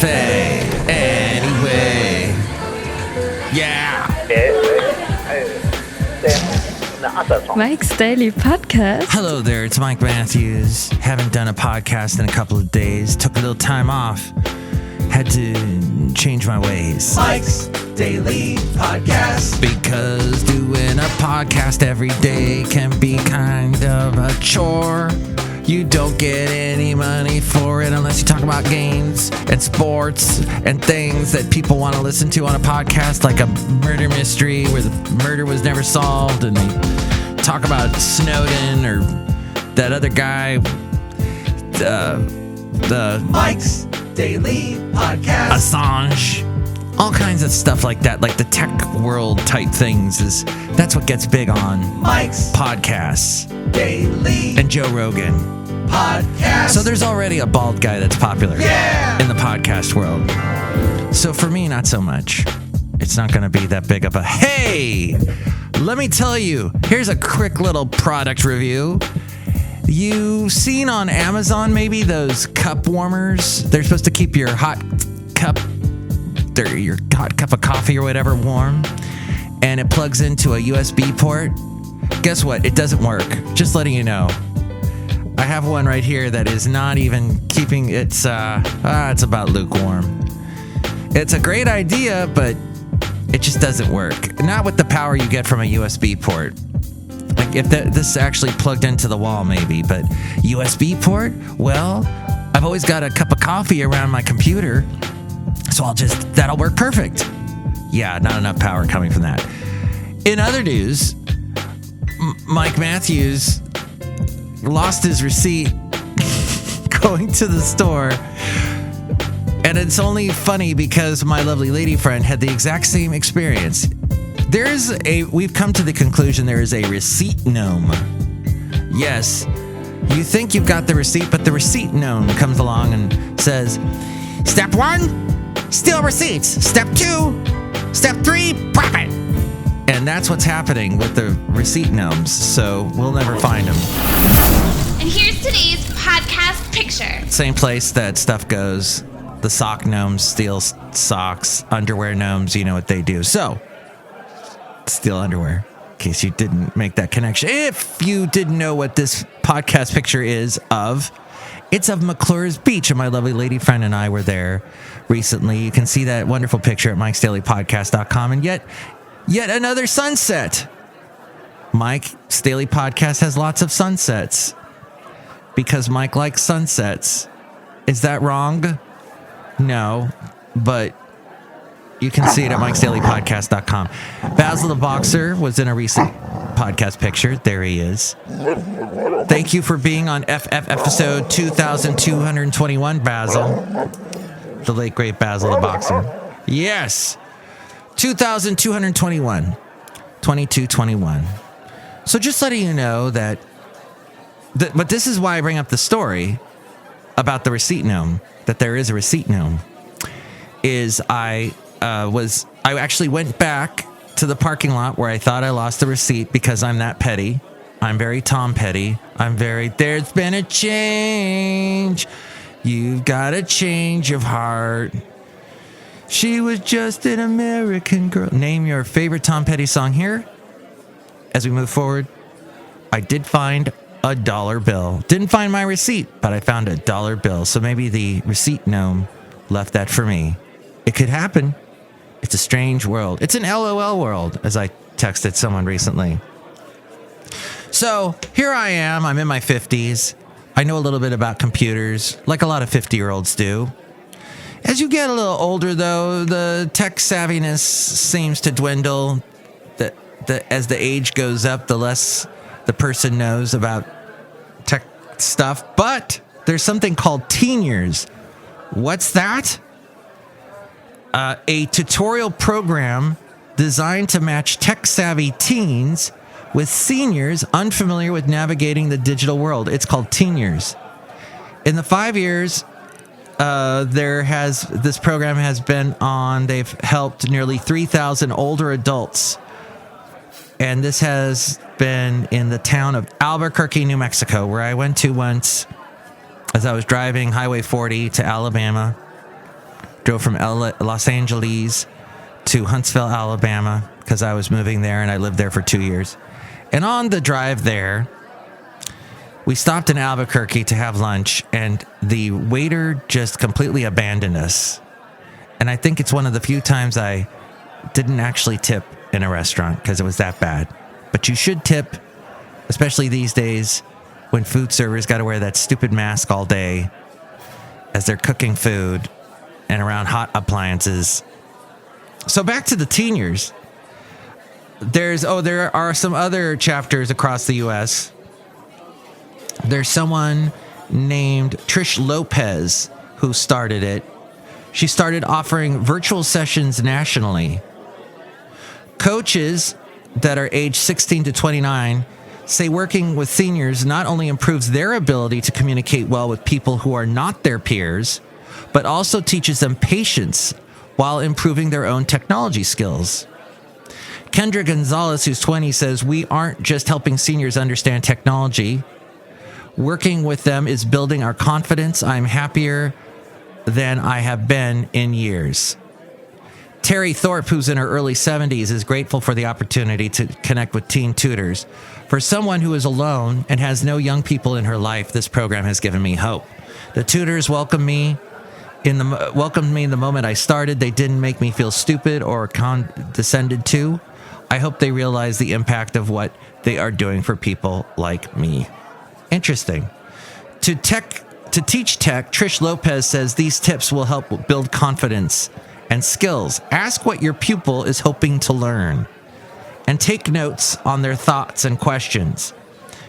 cafe. Anyway. Yeah. Mike's Daily Podcast. Hello there, it's Mike Matthews. Haven't done a podcast in a couple of days. Took a little time off. Had to change my ways. Mike's Daily Podcast. Because doing a podcast every day can be kind of a chore. You don't get any money for it unless you talk about games and sports and things that people want to listen to on a podcast, like a murder mystery where the murder was never solved, and they talk about Snowden or that other guy, the Mike's Daily Podcast. Assange. All kinds of stuff like that, like the tech world type things. That's what gets big on Mike's podcasts. Daily And Joe Rogan. Podcast. So there's already a bald guy that's popular in the podcast world. So for me, not so much. It's not going to be that big of a, hey, let me tell you, here's a quick little product review. You've seen on Amazon maybe those cup warmers? They're supposed to keep your hot cup of coffee or whatever warm, and it plugs into a USB port. Guess what? It doesn't work. Just letting you know. I have one right here that is not even keeping it's about lukewarm. It's a great idea, but it just doesn't work. Not with the power you get from a USB port. Like if this actually plugged into the wall maybe, but USB port? Well, I've always got a cup of coffee around my computer, so that'll work perfect. Yeah, not enough power coming from that. In other news, Mike Matthews lost his receipt going to the store. And it's only funny because my lovely lady friend had the exact same experience. We've come to the conclusion there is a Receipt Gnome. Yes, you think you've got the receipt, but the Receipt Gnome comes along and says, Step 1, steal receipts. Step 2, Step 3, profit. And that's what's happening with the Receipt Gnomes, so we'll never find them. And here's today's podcast picture. Same place that stuff goes. The sock gnomes steal socks. Underwear gnomes, you know what they do. So, steal underwear, in case you didn't make that connection. If you didn't know what this podcast picture is of, it's of McClure's Beach, and my lovely lady friend and I were there recently. You can see that wonderful picture at mikesdailypodcast.com. And yet another sunset. Mike's Daily Podcast has lots of sunsets because Mike likes sunsets. Is that wrong? No, but you can see it at mikesdailypodcast.com. Basil the Boxer was in a recent podcast picture. There he is. Thank you for being on FF episode 2221, Basil. The late, great Basil the Boxer. Yes. 2221. 2221. So just letting you know that but this is why I bring up the story about the Receipt Gnome, that there is a Receipt Gnome, is I actually went back to the parking lot where I thought I lost the receipt because I'm that petty. I'm very Tom Petty. There's been a change. You've got a change of heart. She was just an American girl. Name your favorite Tom Petty song here. As we move forward, I did find a $1 bill. Didn't find my receipt, but I found a $1 bill. So maybe the Receipt Gnome left that for me. It could happen. It's a strange world. It's an LOL world, as I texted someone recently. So here I am. I'm in my 50s. I know a little bit about computers, like a lot of 50-year-olds do. As you get a little older, though, the tech savviness seems to dwindle. As the age goes up, the less the person knows about tech stuff. But there's something called teen years. What's that? A tutorial program designed to match tech-savvy teens with seniors unfamiliar with navigating the digital world. It's called Teen Years. In the 5 years this program has been on, they've helped nearly 3,000 older adults. And this has been in the town of Albuquerque, New Mexico, where I went to once as I was driving Highway 40 to Alabama. Drove from Los Angeles to Huntsville, Alabama, because I was moving there and I lived there for 2 years. And on the drive there, we stopped in Albuquerque to have lunch, and the waiter just completely abandoned us. And I think it's one of the few times I didn't actually tip in a restaurant because it was that bad. But you should tip, especially these days when food servers got to wear that stupid mask all day as they're cooking food and around hot appliances. So back to the teen years. There are some other chapters across the U.S. There's someone named Trish Lopez who started it. She started offering virtual sessions nationally. Coaches that are age 16 to 29 say working with seniors not only improves their ability to communicate well with people who are not their peers, but also teaches them patience while improving their own technology skills. Kendra Gonzalez, who's 20, says, "We aren't just helping seniors understand technology. Working with them is building our confidence. I'm happier than I have been in years." Terry Thorpe, who's in her early 70s, is grateful for the opportunity to connect with teen tutors. For someone who is alone and has no young people in her life, this program has given me hope. The tutors welcomed me the moment I started. They didn't make me feel stupid or condescended to. I hope they realize the impact of what they are doing for people like me. Interesting. To teach tech, Trish Lopez says these tips will help build confidence and skills. Ask what your pupil is hoping to learn and take notes on their thoughts and questions.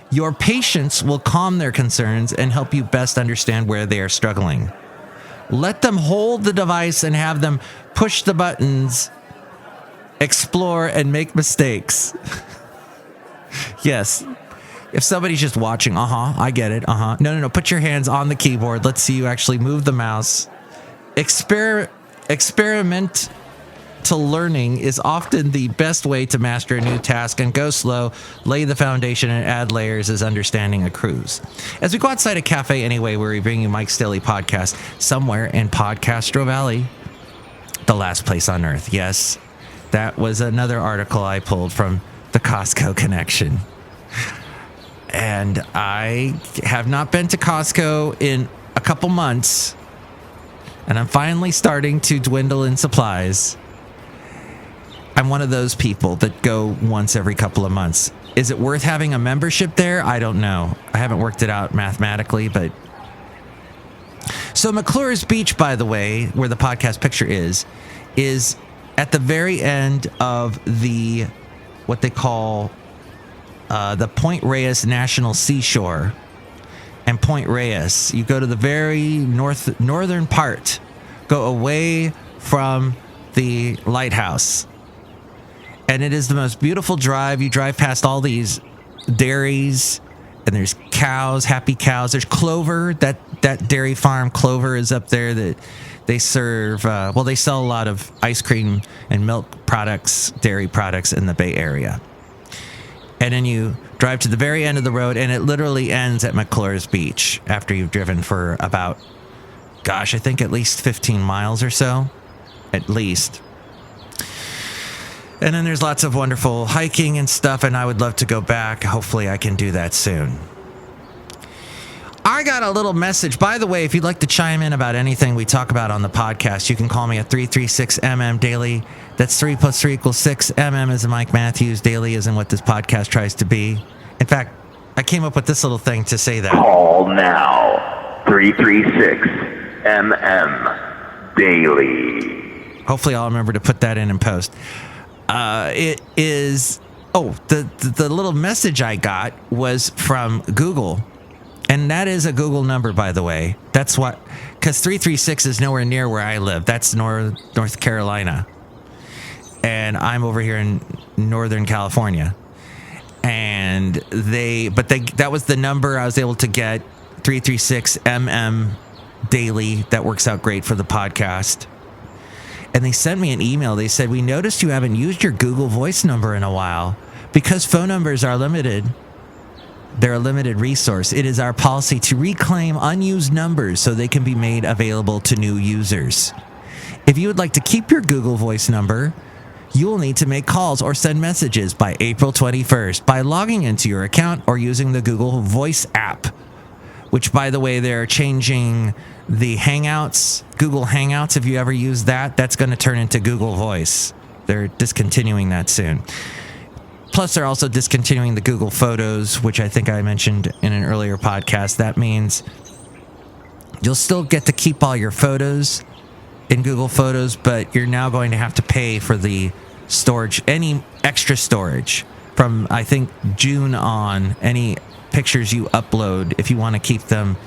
Your patience will calm their concerns and help you best understand where they are struggling. Let them hold the device and have them push the buttons, explore, and make mistakes. Yes. If somebody's just watching, I get it, No, put your hands on the keyboard. Let's see you actually move the mouse. Experiment to learning is often the best way to master a new task, and go slow, lay the foundation, and add layers as understanding accrues. As we go outside a cafe anyway, where we bring you Mike's Daily Podcast, somewhere in Podcastro Valley, the last place on earth. Yes, that was another article I pulled from the Costco connection. And I have not been to Costco in a couple months, and I'm finally starting to dwindle in supplies. I'm one of those people that go once every couple of months. Is it worth having a membership there? I don't know. I haven't worked it out mathematically, but... So McClure's Beach, by the way, where the podcast picture is at the very end of the, what they call the Point Reyes National Seashore. And Point Reyes, you go to the very northern part, go away from the lighthouse. And it is the most beautiful drive. You drive past all these dairies, and there's cows, happy cows. There's Clover, that dairy farm. Clover is up there that they serve. They sell a lot of ice cream and milk products, dairy products in the Bay Area. And then you drive to the very end of the road, and it literally ends at McClure's Beach after you've driven for about, I think at least 15 miles or so, at least. And then there's lots of wonderful hiking and stuff, and I would love to go back. Hopefully I can do that soon. I got a little message. By the way, if you'd like to chime in about anything we talk about on the podcast, you can call me at 336MM Daily. That's 3 + 3 = 6. MM is in Mike Matthews. Daily is in what this podcast tries to be. In fact, I came up with this little thing to say that. Call now. 336MM Daily. Hopefully I'll remember to put that in post. It is... the little message I got was from Google. And that is a Google number, by the way. That's what... Because 336 is nowhere near where I live. That's North Carolina. And I'm over here in Northern California. And that was the number I was able to get. 336MM Daily. That works out great for the podcast. And they sent me an email. They said, "We noticed you haven't used your Google Voice number in a while. Because phone numbers are limited, they're a limited resource. It is our policy to reclaim unused numbers so they can be made available to new users. If you would like to keep your Google Voice number, you will need to make calls or send messages by April 21st by logging into your account or using the Google Voice app, which, by the way, they're changing the Hangouts, Google Hangouts. If you ever use that, that's going to turn into Google Voice. They're discontinuing that soon. Plus, they're also discontinuing the Google Photos, which I think I mentioned in an earlier podcast. That means you'll still get to keep all your photos in Google Photos, but you're now going to have to pay for the storage, any extra storage from, I think, June on. Any pictures you upload, if you want to keep them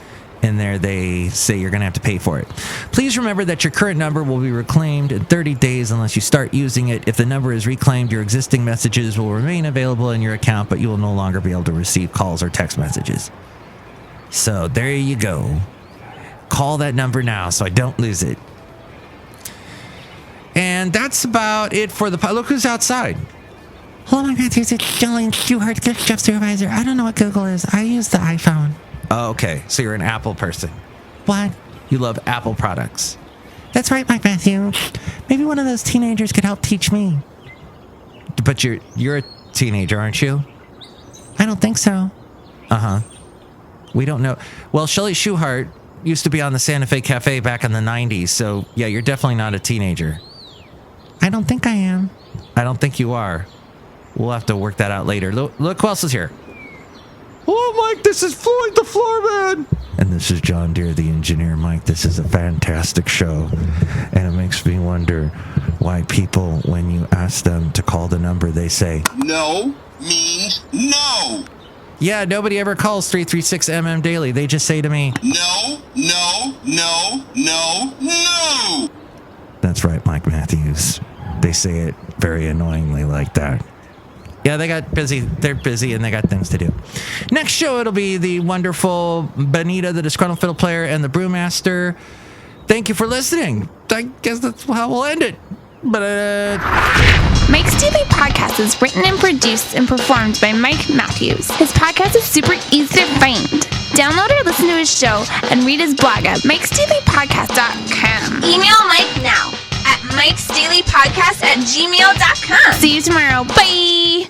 in there, they say you're going to have to pay for it. Please remember that your current number will be reclaimed in 30 days unless you start using it. If the number is reclaimed, your existing messages will remain available in your account, but you will no longer be able to receive calls or text messages. So there you go. Call that number now so I don't lose it. And that's about it for the... Look who's outside. Hello, my Matthews. It's Chely Shoehart, gift shop supervisor. I don't know what Google is. I use the iPhone. Oh, okay. So you're an Apple person. What? You love Apple products. That's right, Mike Matthew. Maybe one of those teenagers could help teach me. But you're a teenager, aren't you? I don't think so. Uh-huh. We don't know. Well, Chely Shoehart used to be on the Santa Fe Cafe back in the 90s, so yeah, you're definitely not a teenager. I don't think I am. I don't think you are. We'll have to work that out later. Look who else is here. Oh, Mike, this is Floyd the Floorman. And this is John Deere, the engineer. Mike, this is a fantastic show. And it makes me wonder why people, when you ask them to call the number, they say, no means no. Yeah, nobody ever calls 336MM daily. They just say to me, No, no, no, no, no. That's right, Mike Matthews. They say it very annoyingly like that. Yeah, they got busy. They're busy and they got things to do. Next show, it'll be the wonderful Benita, the Disgruntled Fiddle Player, and the Brewmaster. Thank you for listening. I guess that's how we'll end it. Mike's Daily Podcast is written and produced and performed by Mike Matthews. His podcast is super easy to find. Download or listen to his show and read his blog at mikesdailypodcast.com. Email Mike now at mikesdailypodcast@gmail.com. See you tomorrow. Bye!